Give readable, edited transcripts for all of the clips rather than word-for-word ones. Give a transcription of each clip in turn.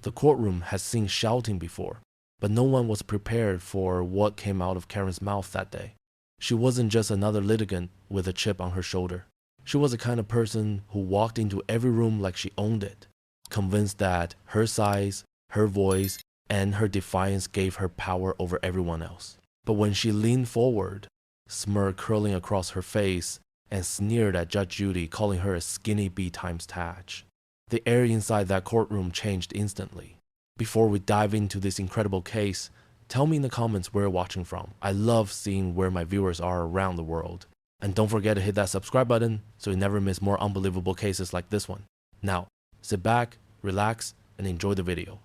The courtroom had seen shouting before, but no one was prepared for what came out of Karen's mouth that day. She wasn't just another litigant with a chip on her shoulder. She was the kind of person who walked into every room like she owned it, convinced that her size, her voice, and her defiance gave her power over everyone else. But when she leaned forward, smirk curling across her face, and sneered at Judge Judy, calling her a skinny B times Taj, the air inside that courtroom changed instantly. Before we dive into this incredible case, tell me in the comments where you're watching from. I love seeing where my viewers are around the world. And don't forget to hit that subscribe button so you never miss more unbelievable cases like this one. Now, sit back, relax, and enjoy the video.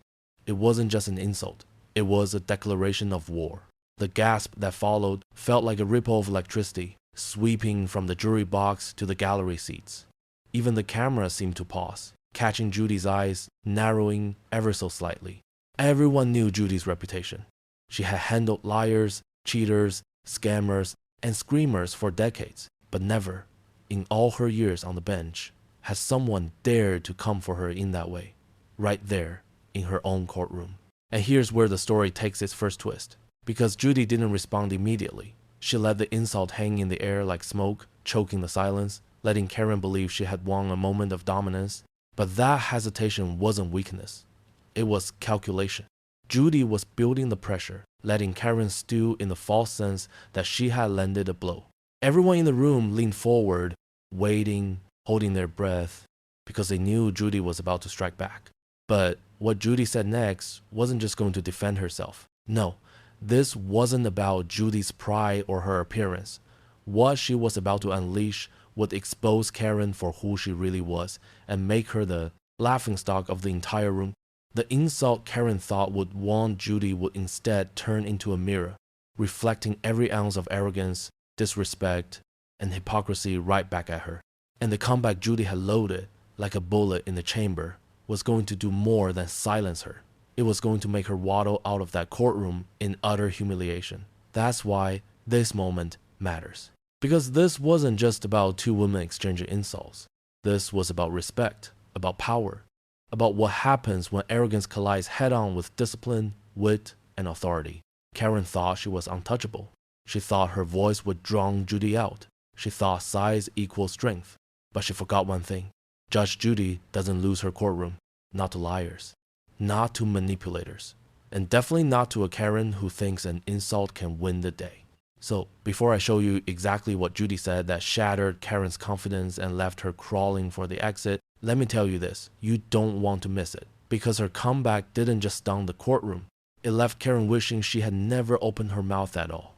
It wasn't just an insult. It was a declaration of war. The gasp that followed felt like a ripple of electricity, sweeping from the jury box to the gallery seats. Even the camera seemed to pause, catching Judy's eyes, narrowing ever so slightly. Everyone knew Judy's reputation. She had handled liars, cheaters, scammers, and screamers for decades, but never, in all her years on the bench, has someone dared to come for her in that way, right there in her own courtroom. And here's where the story takes its first twist. Because Judy didn't respond immediately, she let the insult hang in the air like smoke, choking the silence, letting Karen believe she had won a moment of dominance. But that hesitation wasn't weakness. It was calculation. Judy was building the pressure, letting Karen stew in the false sense that she had landed a blow. Everyone in the room leaned forward, waiting, holding their breath, because they knew Judy was about to strike back. But what Judy said next wasn't just going to defend herself. No, this wasn't about Judy's pride or her appearance. What she was about to unleash would expose Karen for who she really was and make her the laughingstock of the entire room. The insult Karen thought would wound Judy would instead turn into a mirror, reflecting every ounce of arrogance, disrespect, and hypocrisy right back at her. And the comeback Judy had loaded, like a bullet in the chamber, was going to do more than silence her. It was going to make her waddle out of that courtroom in utter humiliation. That's why this moment matters. Because this wasn't just about two women exchanging insults. This was about respect, about power, about what happens when arrogance collides head-on with discipline, wit, and authority. Karen thought she was untouchable. She thought her voice would drown Judy out. She thought size equals strength. But she forgot one thing. Judge Judy doesn't lose her courtroom. Not to liars. Not to manipulators. And definitely not to a Karen who thinks an insult can win the day. So, before I show you exactly what Judy said that shattered Karen's confidence and left her crawling for the exit, let me tell you this, you don't want to miss it. Because her comeback didn't just stun the courtroom, it left Karen wishing she had never opened her mouth at all.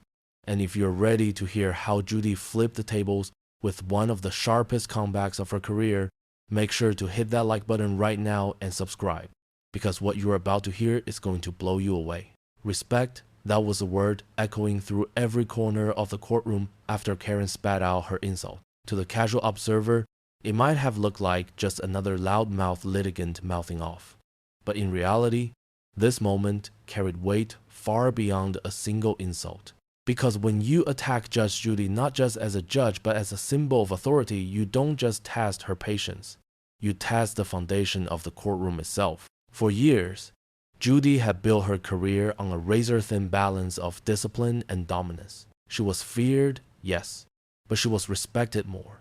And if you're ready to hear how Judy flipped the tables with one of the sharpest comebacks of her career, make sure to hit that like button right now and subscribe. Because what you're about to hear is going to blow you away. Respect. That was a word echoing through every corner of the courtroom after Karen spat out her insult. To the casual observer, it might have looked like just another loudmouth litigant mouthing off. But in reality, this moment carried weight far beyond a single insult. Because when you attack Judge Judy not just as a judge but as a symbol of authority, you don't just test her patience. You test the foundation of the courtroom itself. For years, Judy had built her career on a razor-thin balance of discipline and dominance. She was feared, yes, but she was respected more.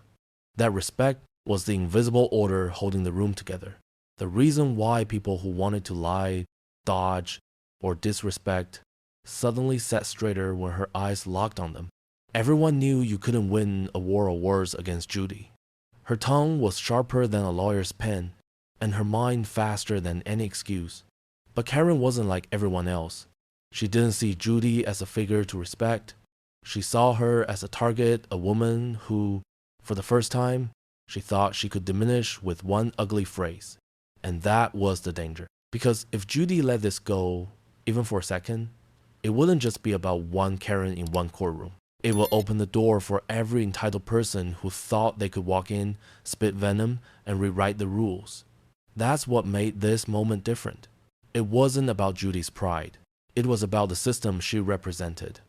That respect was the invisible order holding the room together. The reason why people who wanted to lie, dodge, or disrespect suddenly sat straighter when her eyes locked on them. Everyone knew you couldn't win a war of words against Judy. Her tongue was sharper than a lawyer's pen, and her mind faster than any excuse. But Karen wasn't like everyone else. She didn't see Judy as a figure to respect. She saw her as a target, a woman who, for the first time, she thought she could diminish with one ugly phrase. And that was the danger. Because if Judy let this go, even for a second, it wouldn't just be about one Karen in one courtroom. It will open the door for every entitled person who thought they could walk in, spit venom, and rewrite the rules. That's what made this moment different. It wasn't about Judy's pride. It was about the system she represented.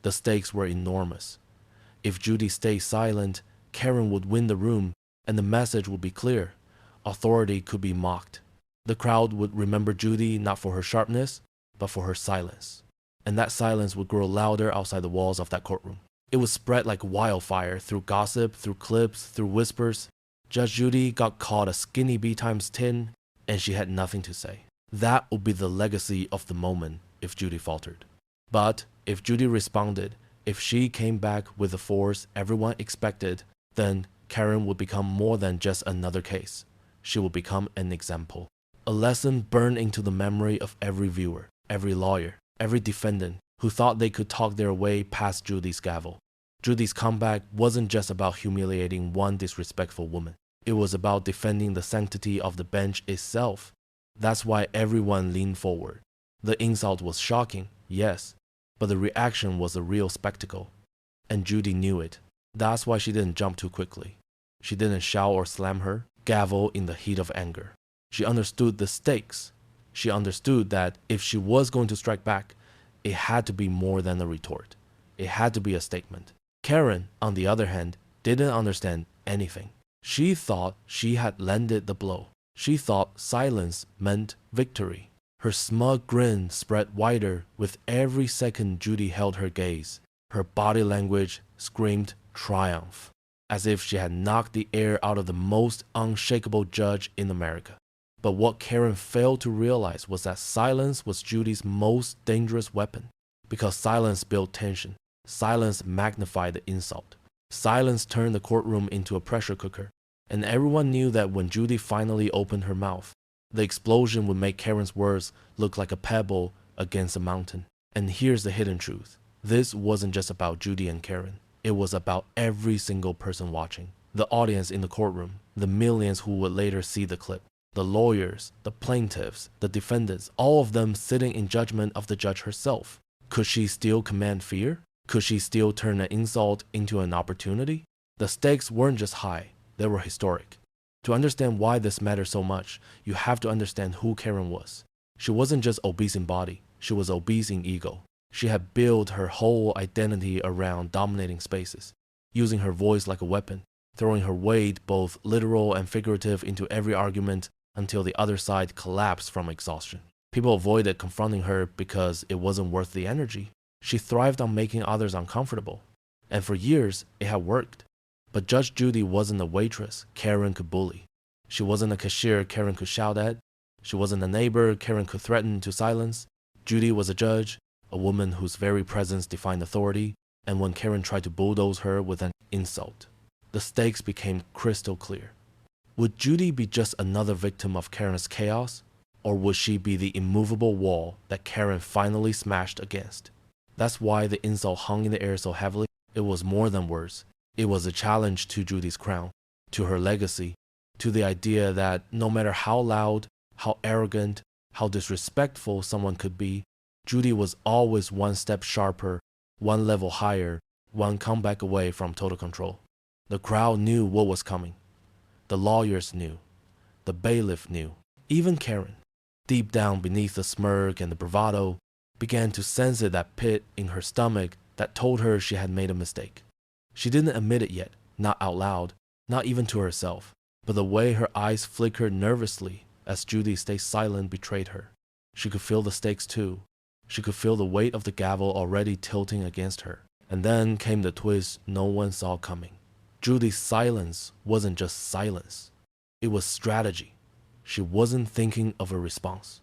The stakes were enormous. If Judy stayed silent, Karen would win the room, and the message would be clear. Authority could be mocked. The crowd would remember Judy not for her sharpness, but for her silence. And that silence would grow louder outside the walls of that courtroom. It would spread like wildfire through gossip, through clips, through whispers. Judge Judy got called a skinny B times 10, and she had nothing to say. That would be the legacy of the moment if Judy faltered. But if Judy responded, if she came back with the force everyone expected, then Karen would become more than just another case. She would become an example. A lesson burned into the memory of every viewer, every lawyer, every defendant who thought they could talk their way past Judy's gavel. Judy's comeback wasn't just about humiliating one disrespectful woman. It was about defending the sanctity of the bench itself. That's why everyone leaned forward. The insult was shocking, yes, but the reaction was a real spectacle. And Judy knew it. That's why she didn't jump too quickly. She didn't shout or slam her gavel in the heat of anger. She understood the stakes. She understood that if she was going to strike back, it had to be more than a retort. It had to be a statement. Karen, on the other hand, didn't understand anything. She thought she had landed the blow. She thought silence meant victory. Her smug grin spread wider with every second Judy held her gaze. Her body language screamed triumph, as if she had knocked the air out of the most unshakable judge in America. But what Karen failed to realize was that silence was Judy's most dangerous weapon, because silence built tension. Silence magnified the insult. Silence turned the courtroom into a pressure cooker, and everyone knew that when Judy finally opened her mouth, the explosion would make Karen's words look like a pebble against a mountain. And here's the hidden truth. This wasn't just about Judy and Karen. It was about every single person watching. The audience in the courtroom, the millions who would later see the clip, the lawyers, the plaintiffs, the defendants, all of them sitting in judgment of the judge herself. Could she still command fear? Could she still turn an insult into an opportunity? The stakes weren't just high, they were historic. To understand why this matters so much, you have to understand who Karen was. She wasn't just obese in body, she was obese in ego. She had built her whole identity around dominating spaces, using her voice like a weapon, throwing her weight, both literal and figurative, into every argument until the other side collapsed from exhaustion. People avoided confronting her because it wasn't worth the energy. She thrived on making others uncomfortable, and for years it had worked. But Judge Judy wasn't a waitress Karen could bully. She wasn't a cashier Karen could shout at. She wasn't a neighbor Karen could threaten to silence. Judy was a judge, a woman whose very presence defined authority, and when Karen tried to bulldoze her with an insult, the stakes became crystal clear. Would Judy be just another victim of Karen's chaos, or would she be the immovable wall that Karen finally smashed against? That's why the insult hung in the air so heavily. It was more than words. It was a challenge to Judy's crown, to her legacy, to the idea that no matter how loud, how arrogant, how disrespectful someone could be, Judy was always one step sharper, one level higher, one comeback away from total control. The crowd knew what was coming. The lawyers knew. The bailiff knew. Even Karen, deep down beneath the smirk and the bravado, began to sense that pit in her stomach that told her she had made a mistake. She didn't admit it yet, not out loud, not even to herself, but the way her eyes flickered nervously as Judy stayed silent betrayed her. She could feel the stakes too. She could feel the weight of the gavel already tilting against her. And then came the twist no one saw coming. Judy's silence wasn't just silence. It was strategy. She wasn't thinking of a response.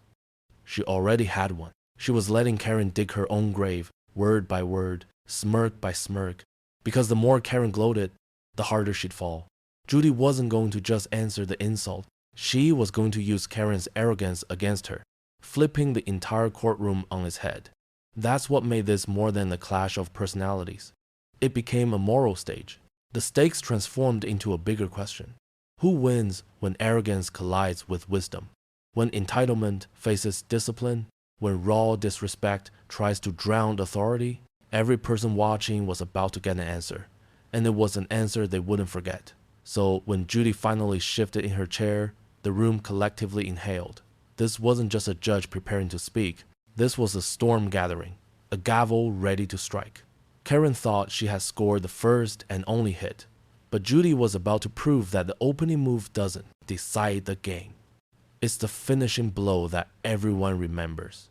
She already had one. She was letting Karen dig her own grave, word by word, smirk by smirk, because the more Karen gloated, the harder she'd fall. Judy wasn't going to just answer the insult. She was going to use Karen's arrogance against her, flipping the entire courtroom on its head. That's what made this more than a clash of personalities. It became a moral stage. The stakes transformed into a bigger question. Who wins when arrogance collides with wisdom? When entitlement faces discipline? When raw disrespect tries to drown authority? Every person watching was about to get an answer, and it was an answer they wouldn't forget. So when Judy finally shifted in her chair, the room collectively inhaled. This wasn't just a judge preparing to speak. This was a storm gathering, a gavel ready to strike. Karen thought she had scored the first and only hit, but Judy was about to prove that the opening move doesn't decide the game. It's the finishing blow that everyone remembers.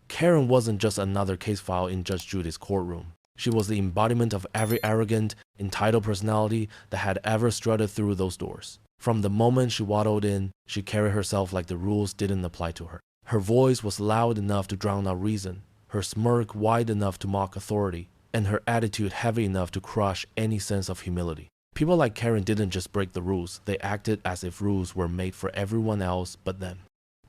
Karen wasn't just another case file in Judge Judy's courtroom. She was the embodiment of every arrogant, entitled personality that had ever strutted through those doors. From the moment she waddled in, she carried herself like the rules didn't apply to her. Her voice was loud enough to drown out reason, her smirk wide enough to mock authority, and her attitude heavy enough to crush any sense of humility. People like Karen didn't just break the rules, they acted as if rules were made for everyone else but them.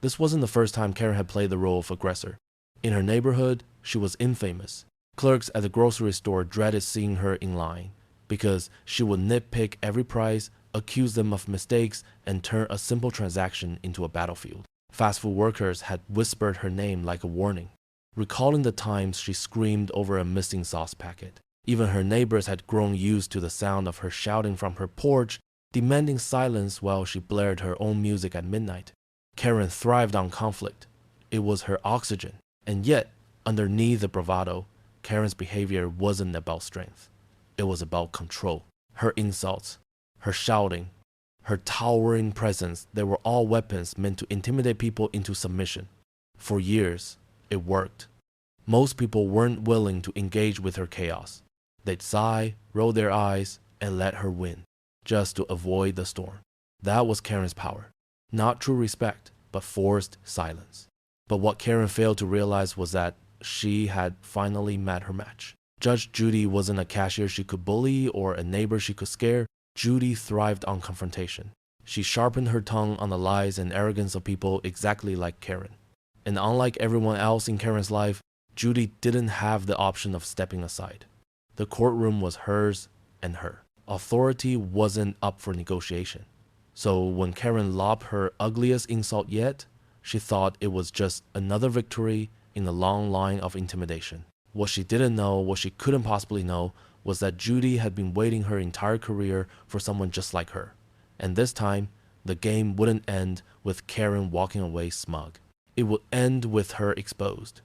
This wasn't the first time Karen had played the role of aggressor. In her neighborhood, she was infamous. Clerks at the grocery store dreaded seeing her in line because she would nitpick every price, accuse them of mistakes, and turn a simple transaction into a battlefield. Fast food workers had whispered her name like a warning, recalling the times she screamed over a missing sauce packet. Even her neighbors had grown used to the sound of her shouting from her porch, demanding silence while she blared her own music at midnight. Karen thrived on conflict. It was her oxygen. And yet, underneath the bravado, Karen's behavior wasn't about strength. It was about control. Her insults, her shouting, her towering presence, they were all weapons meant to intimidate people into submission. For years, it worked. Most people weren't willing to engage with her chaos. They'd sigh, roll their eyes, and let her win, just to avoid the storm. That was Karen's power. Not true respect, but forced silence. But what Karen failed to realize was that she had finally met her match. Judge Judy wasn't a cashier she could bully or a neighbor she could scare. Judy thrived on confrontation. She sharpened her tongue on the lies and arrogance of people exactly like Karen. And unlike everyone else in Karen's life, Judy didn't have the option of stepping aside. The courtroom was hers and her. Authority wasn't up for negotiation. So when Karen lobbed her ugliest insult yet, she thought it was just another victory in the long line of intimidation. What she didn't know, what she couldn't possibly know, was that Judy had been waiting her entire career for someone just like her. And this time, the game wouldn't end with Karen walking away smug. It would end with her exposed.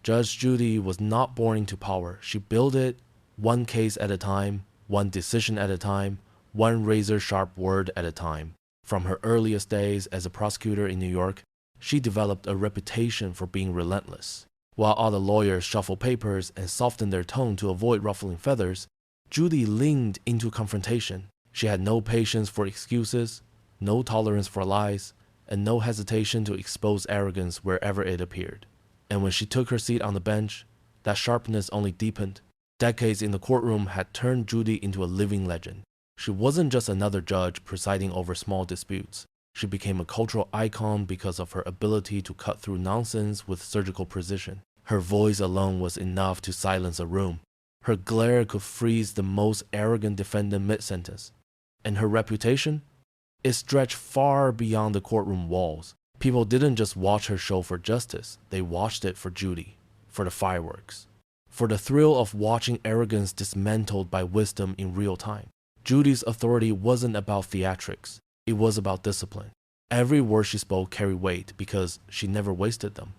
Judge Judy was not born into power. She built it one case at a time, one decision at a time, one razor-sharp word at a time. From her earliest days as a prosecutor in New York, she developed a reputation for being relentless. While other lawyers shuffled papers and softened their tone to avoid ruffling feathers, Judy leaned into confrontation. She had no patience for excuses, no tolerance for lies, and no hesitation to expose arrogance wherever it appeared. And when she took her seat on the bench, that sharpness only deepened. Decades in the courtroom had turned Judy into a living legend. She wasn't just another judge presiding over small disputes. She became a cultural icon because of her ability to cut through nonsense with surgical precision. Her voice alone was enough to silence a room. Her glare could freeze the most arrogant defendant mid-sentence. And her reputation? It stretched far beyond the courtroom walls. People didn't just watch her show for justice, they watched it for Judy, for the fireworks, for the thrill of watching arrogance dismantled by wisdom in real time. Judy's authority wasn't about theatrics, it was about discipline. Every word she spoke carried weight because she never wasted them.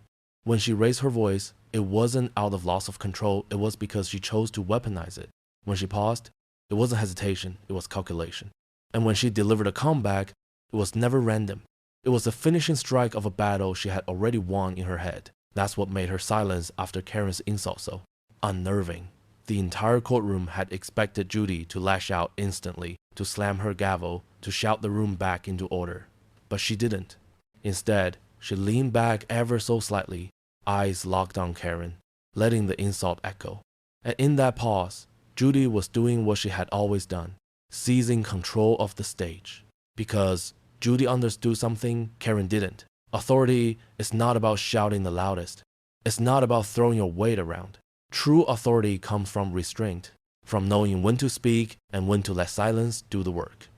When she raised her voice, it wasn't out of loss of control, it was because she chose to weaponize it. When she paused, it wasn't hesitation, it was calculation. And when she delivered a comeback, it was never random. It was the finishing strike of a battle she had already won in her head. That's what made her silence after Karen's insult so unnerving. The entire courtroom had expected Judy to lash out instantly, to slam her gavel, to shout the room back into order. But she didn't. Instead, she leaned back ever so slightly, eyes locked on Karen, letting the insult echo. And in that pause, Judy was doing what she had always done, seizing control of the stage. Because Judy understood something Karen didn't. Authority is not about shouting the loudest. It's not about throwing your weight around. True authority comes from restraint, from knowing when to speak and when to let silence do the work.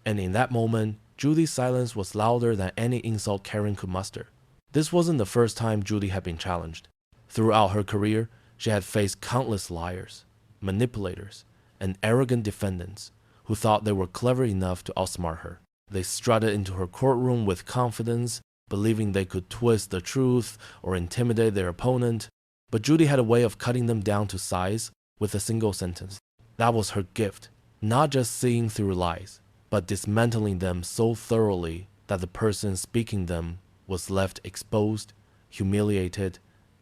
And in that moment, Judy's silence was louder than any insult Karen could muster. This wasn't the first time Judy had been challenged. Throughout her career, she had faced countless liars, manipulators, and arrogant defendants who thought they were clever enough to outsmart her. They strutted into her courtroom with confidence, believing they could twist the truth or intimidate their opponent. But Judy had a way of cutting them down to size with a single sentence. That was her gift, not just seeing through lies, but dismantling them so thoroughly that the person speaking them was left exposed, humiliated,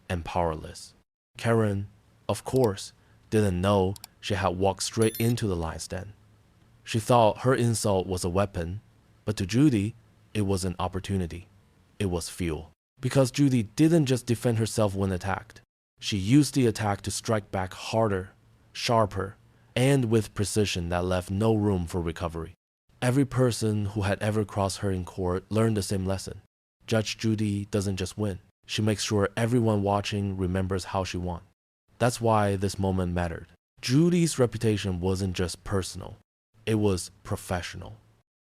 and powerless. Karen, of course, didn't know she had walked straight into the lion's den. She thought her insult was a weapon, but to Judy, it was an opportunity. It was fuel. Because Judy didn't just defend herself when attacked. She used the attack to strike back harder, sharper, and with precision that left no room for recovery. Every person who had ever crossed her in court learned the same lesson. Judge Judy doesn't just win. She makes sure everyone watching remembers how she won. That's why this moment mattered. Judy's reputation wasn't just personal. It was professional.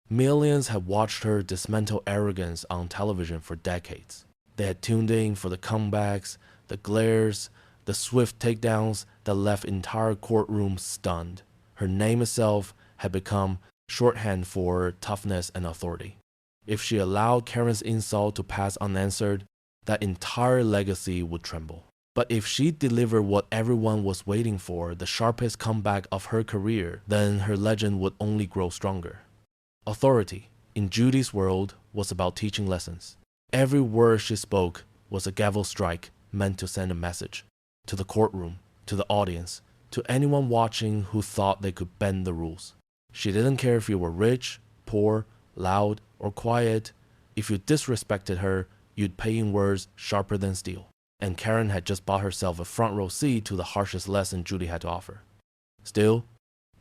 Millions had watched her dismantle arrogance on television for decades. They had tuned in for the comebacks, the glares, the swift takedowns that left entire courtrooms stunned. Her name itself had become shorthand for toughness and authority. If she allowed Karen's insult to pass unanswered, that entire legacy would tremble. But if she delivered what everyone was waiting for, the sharpest comeback of her career, then her legend would only grow stronger. Authority, in Judy's world, was about teaching lessons. Every word she spoke was a gavel strike meant to send a message. To the courtroom, to the audience, to anyone watching who thought they could bend the rules. She didn't care if you were rich, poor, loud, or quiet. If you disrespected her, you'd pay in words sharper than steel. And Karen had just bought herself a front row seat to the harshest lesson Judy had to offer. Still,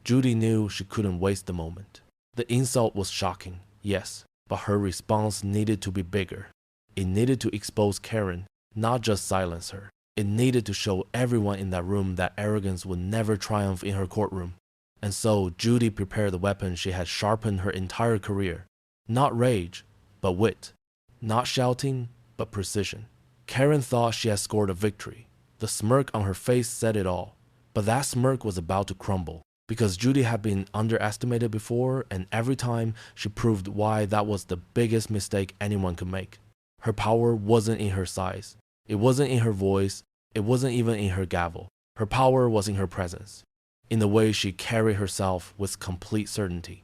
Judy knew she couldn't waste the moment. The insult was shocking, yes, but her response needed to be bigger. It needed to expose Karen, not just silence her. It needed to show everyone in that room that arrogance would never triumph in her courtroom. And so Judy prepared the weapon she had sharpened her entire career. Not rage, but wit. Not shouting, but precision. Karen thought she had scored a victory. The smirk on her face said it all. But that smirk was about to crumble, because Judy had been underestimated before, and every time she proved why that was the biggest mistake anyone could make. Her power wasn't in her size. It wasn't in her voice. It wasn't even in her gavel. Her power was in her presence. In the way she carried herself with complete certainty.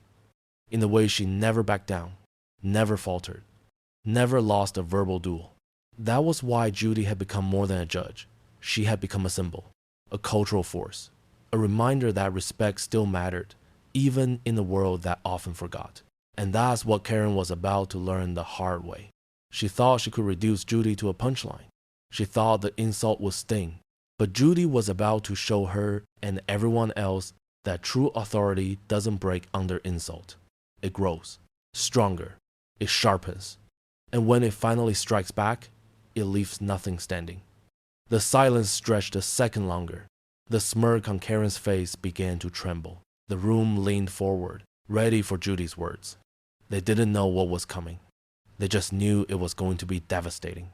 In the way she never backed down, never faltered, never lost a verbal duel. That was why Judy had become more than a judge. She had become a symbol, a cultural force, a reminder that respect still mattered, even in a world that often forgot. And that's what Karen was about to learn the hard way. She thought she could reduce Judy to a punchline. She thought the insult would sting. But Judy was about to show her and everyone else that true authority doesn't break under insult. It grows, stronger, it sharpens. And when it finally strikes back, it leaves nothing standing. The silence stretched a second longer. The smirk on Karen's face began to tremble. The room leaned forward, ready for Judy's words. They didn't know what was coming. They just knew it was going to be devastating.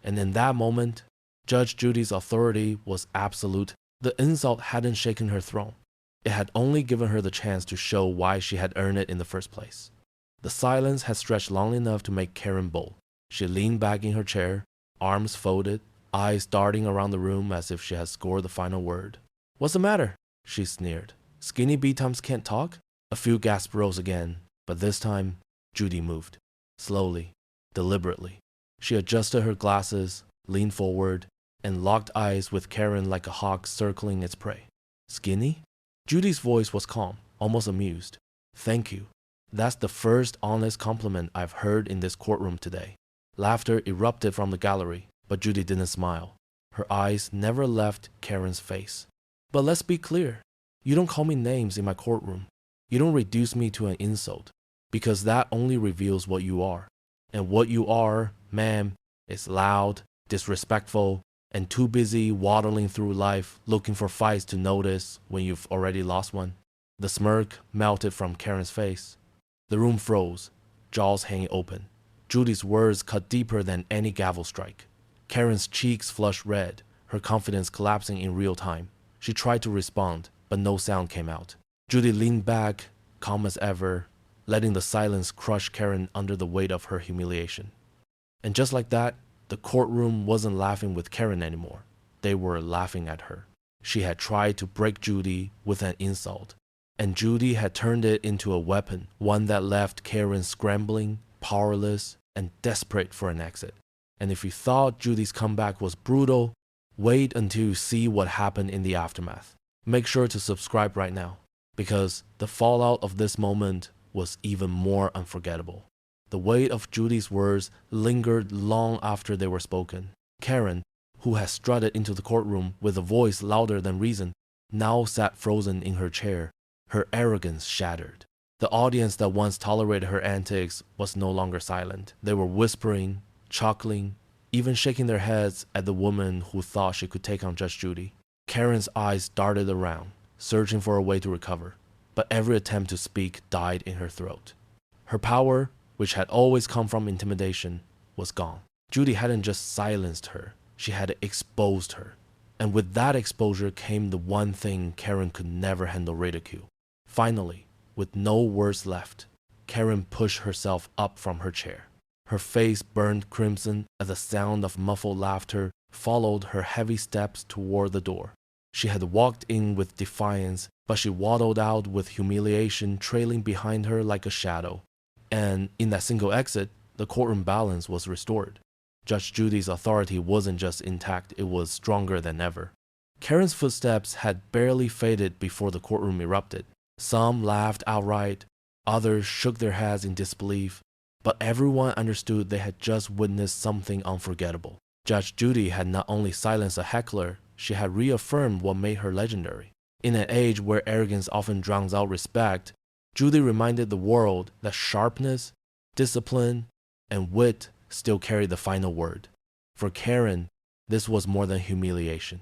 And in that moment, Judge Judy's authority was absolute. The insult hadn't shaken her throne. It had only given her the chance to show why she had earned it in the first place. The silence had stretched long enough to make Karen bold. She leaned back in her chair, arms folded, eyes darting around the room as if she had scored the final word. "What's the matter?" she sneered. "Skinny B-Times can't talk?" A few gasps rose again, but this time, Judy moved. Slowly, deliberately. She adjusted her glasses, leaned forward, and locked eyes with Karen like a hawk circling its prey. "Skinny?" Judy's voice was calm, almost amused. "Thank you. That's the first honest compliment I've heard in this courtroom today." Laughter erupted from the gallery, but Judy didn't smile. Her eyes never left Karen's face. "But let's be clear. You don't call me names in my courtroom. You don't reduce me to an insult, because that only reveals what you are. And what you are, ma'am, is loud, disrespectful, and too busy waddling through life looking for fights to notice when you've already lost one." The smirk melted from Karen's face. The room froze, jaws hanging open. Judy's words cut deeper than any gavel strike. Karen's cheeks flushed red, her confidence collapsing in real time. She tried to respond, but no sound came out. Judy leaned back, calm as ever, letting the silence crush Karen under the weight of her humiliation. And just like that, the courtroom wasn't laughing with Karen anymore. They were laughing at her. She had tried to break Judy with an insult, and Judy had turned it into a weapon, one that left Karen scrambling, powerless, and desperate for an exit. And if you thought Judy's comeback was brutal, wait until you see what happened in the aftermath. Make sure to subscribe right now, because the fallout of this moment was even more unforgettable. The weight of Judy's words lingered long after they were spoken. Karen, who had strutted into the courtroom with a voice louder than reason, now sat frozen in her chair, her arrogance shattered. The audience that once tolerated her antics was no longer silent. They were whispering, chuckling, even shaking their heads at the woman who thought she could take on Judge Judy. Karen's eyes darted around, searching for a way to recover, but every attempt to speak died in her throat. Her power, which had always come from intimidation, was gone. Judy hadn't just silenced her, she had exposed her. And with that exposure came the one thing Karen could never handle: ridicule. Finally, with no words left, Karen pushed herself up from her chair. Her face burned crimson as the sound of muffled laughter followed her heavy steps toward the door. She had walked in with defiance, but she waddled out with humiliation trailing behind her like a shadow. And in that single exit, the courtroom balance was restored. Judge Judy's authority wasn't just intact, it was stronger than ever. Karen's footsteps had barely faded before the courtroom erupted. Some laughed outright, others shook their heads in disbelief, but everyone understood they had just witnessed something unforgettable. Judge Judy had not only silenced a heckler, she had reaffirmed what made her legendary. In an age where arrogance often drowns out respect, Judy reminded the world that sharpness, discipline, and wit still carried the final word. For Karen, this was more than humiliation.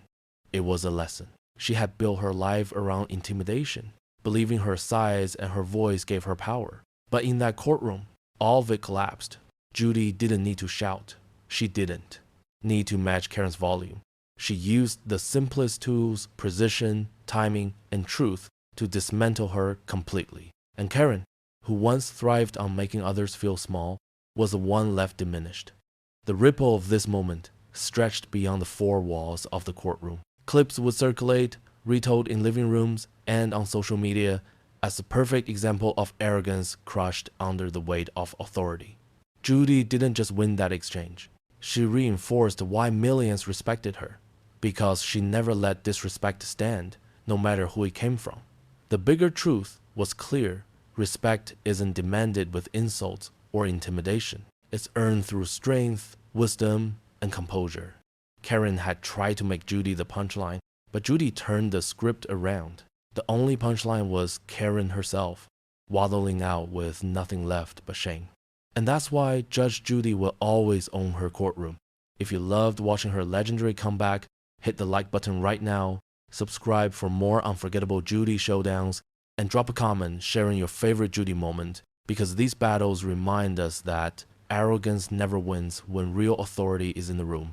It was a lesson. She had built her life around intimidation, believing her size and her voice gave her power. But in that courtroom, all of it collapsed. Judy didn't need to shout. She didn't need to match Karen's volume. She used the simplest tools, precision, timing, and truth to dismantle her completely. And Karen, who once thrived on making others feel small, was the one left diminished. The ripple of this moment stretched beyond the four walls of the courtroom. Clips would circulate, retold in living rooms and on social media, as the perfect example of arrogance crushed under the weight of authority. Judy didn't just win that exchange. She reinforced why millions respected her, because she never let disrespect stand, no matter who it came from. The bigger truth was clear: respect isn't demanded with insults or intimidation. It's earned through strength, wisdom, and composure. Karen had tried to make Judy the punchline, but Judy turned the script around. The only punchline was Karen herself, waddling out with nothing left but shame. And that's why Judge Judy will always own her courtroom. If you loved watching her legendary comeback, hit the like button right now, subscribe for more unforgettable Judy showdowns, and drop a comment sharing your favorite Judy moment, because these battles remind us that arrogance never wins when real authority is in the room.